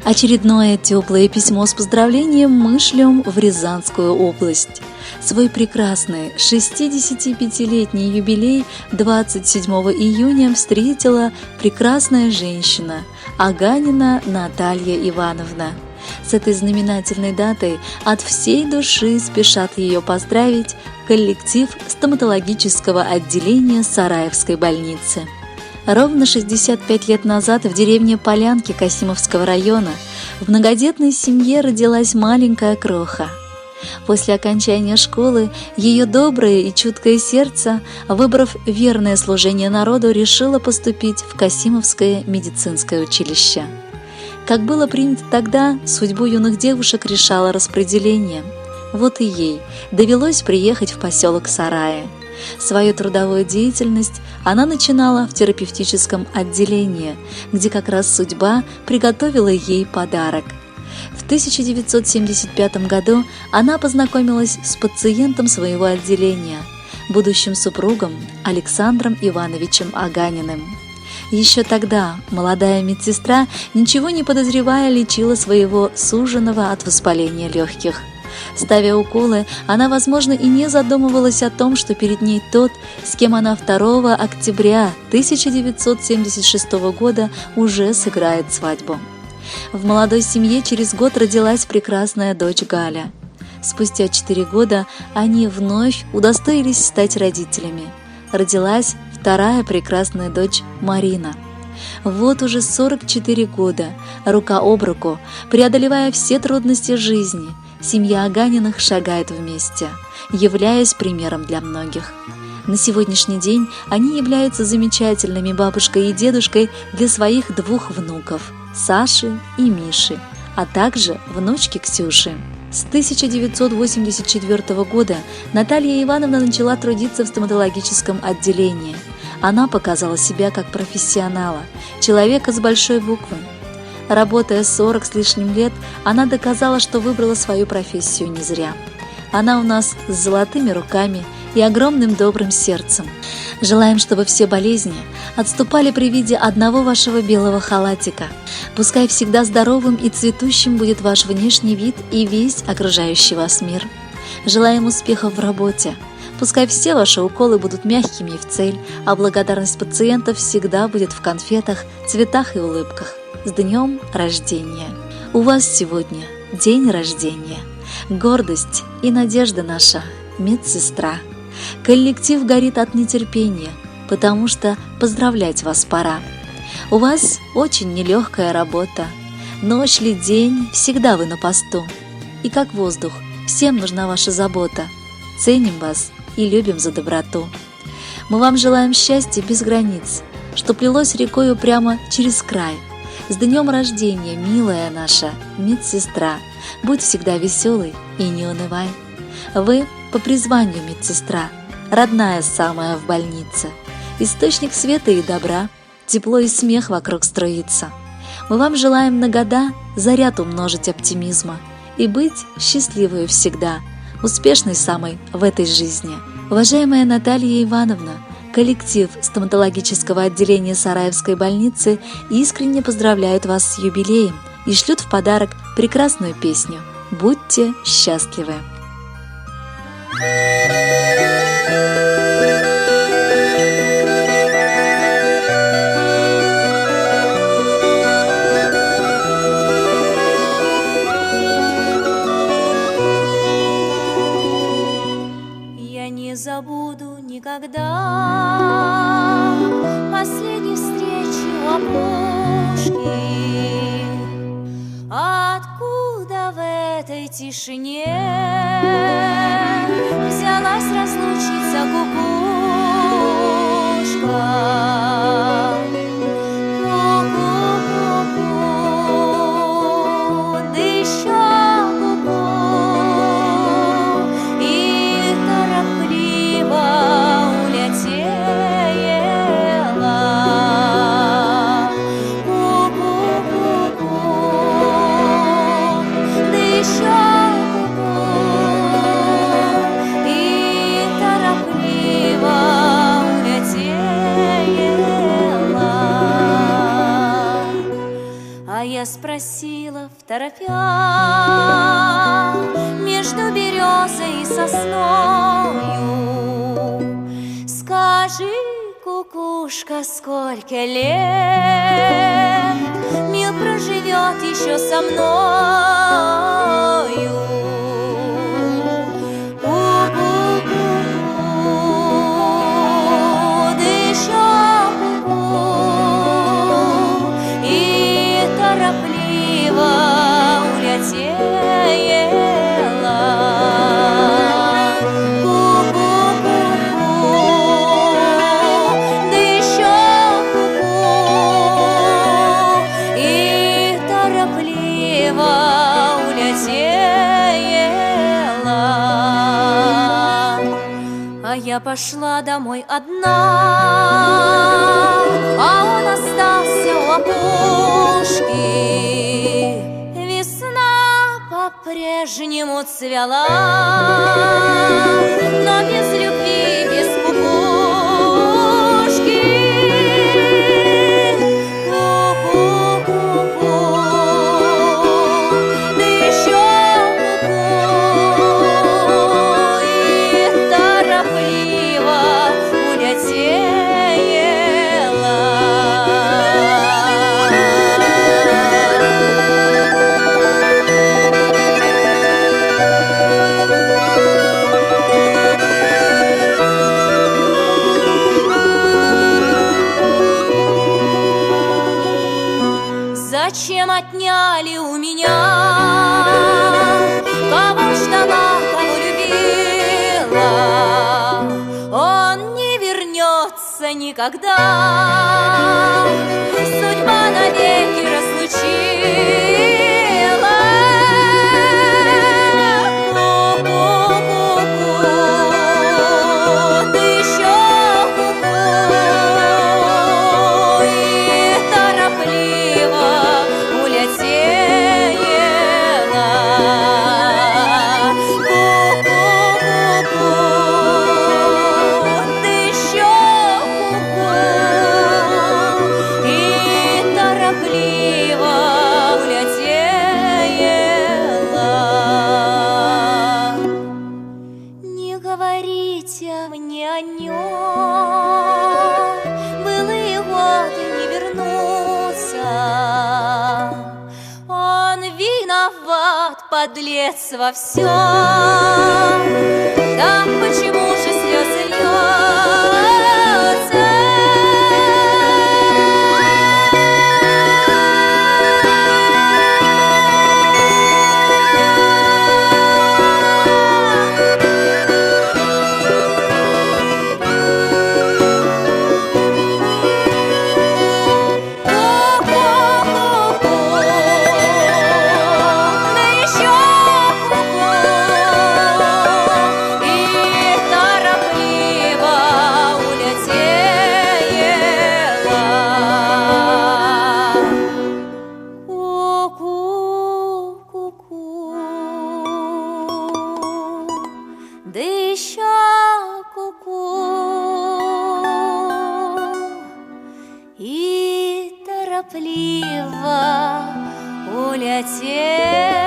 Очередное теплое письмо с поздравлением мы шлем в Рязанскую область. Свой прекрасный 65-летний юбилей 27 июня встретила прекрасная женщина Аганина Наталья Ивановна. С этой знаменательной датой от всей души спешат ее поздравить коллектив стоматологического отделения Сараевской больницы. Ровно 65 лет назад в деревне Полянки Касимовского района в многодетной семье родилась маленькая кроха. После окончания школы ее доброе и чуткое сердце, выбрав верное служение народу, решило поступить в Касимовское медицинское училище. Как было принято тогда, судьбу юных девушек решало распределение. Вот и ей довелось приехать в поселок Сарая. Свою трудовую деятельность она начинала в терапевтическом отделении, где как раз судьба приготовила ей подарок. В 1975 году она познакомилась с пациентом своего отделения, будущим супругом Александром Ивановичем Аганиным. Еще тогда молодая медсестра, ничего не подозревая, лечила своего суженого от воспаления легких. Ставя уколы, она, возможно, и не задумывалась о том, что перед ней тот, с кем она 2 октября 1976 года уже сыграет свадьбу. В молодой семье через год родилась прекрасная дочь Галя. Спустя 4 года они вновь удостоились стать родителями. Родилась вторая прекрасная дочь Марина. Вот уже 44 года, рука об руку, преодолевая все трудности жизни, семья Аганиных шагает вместе, являясь примером для многих. На сегодняшний день они являются замечательными бабушкой и дедушкой для своих 2 внуков – Саши и Миши, а также внучки Ксюши. С 1984 года Наталья Ивановна начала трудиться в стоматологическом отделении. Она показала себя как профессионала, человека с большой буквы. Работая 40 с лишним лет, она доказала, что выбрала свою профессию не зря. Она у нас с золотыми руками и огромным добрым сердцем. Желаем, чтобы все болезни отступали при виде одного вашего белого халатика. Пускай всегда здоровым и цветущим будет ваш внешний вид и весь окружающий вас мир. Желаем успехов в работе. Пускай все ваши уколы будут мягкими и в цель, а благодарность пациентов всегда будет в конфетах, цветах и улыбках. С днем рождения! У вас сегодня день рождения. Гордость и надежда наша, медсестра. Коллектив горит от нетерпения, потому что поздравлять вас пора. У вас очень нелегкая работа. Ночь ли день, всегда вы на посту. И как воздух, всем нужна ваша забота. Ценим вас и любим за доброту. Мы вам желаем счастья без границ, чтоб лилось рекою прямо через край. С днем рождения, милая наша медсестра! Будь всегда веселой и не унывай. Вы по призванию медсестра, родная самая в больнице, источник света и добра, тепло и смех вокруг струится. Мы вам желаем на года заряд умножить оптимизма и быть счастливой всегда, успешной самой в этой жизни. Уважаемая Наталья Ивановна, коллектив стоматологического отделения Сараевской больницы искренне поздравляет вас с юбилеем и шлют в подарок прекрасную песню «Будьте счастливы». Я не забуду никогда последней встречи у опушки. Откуда в этой тишине взялась разлучница кукушка? Ку-ку-ку-ку, да еще ку-ку, и торопливо улетела. Ку-ку-ку-ку, да еще ку-ку, и торопливо я спросила второпя между березой и сосною: скажи, кукушка, сколько лет мил проживет еще со мною? Я пошла домой одна, а он остался у опушки. Весна по-прежнему цвела, но без любви, без кукушки. Ку-ку-ку-ку, да еще ку-ку, и торопливо улетела. Зачем отняли у меня, кого ждала, кого любила? Он не вернется никогда, судьба навеки разлучила. Ку-ку-ку-ку, да еще ку-ку, и торопливо улетела. Ку-ку-ку-ку, да еще ку-ку, и торопливо улетела. Не говорите мне о нем, былые годы не вернутся. Он виноват, подлец, во всем. Так почему же слезы льются? Да еще ку-ку, и торопливо улетела.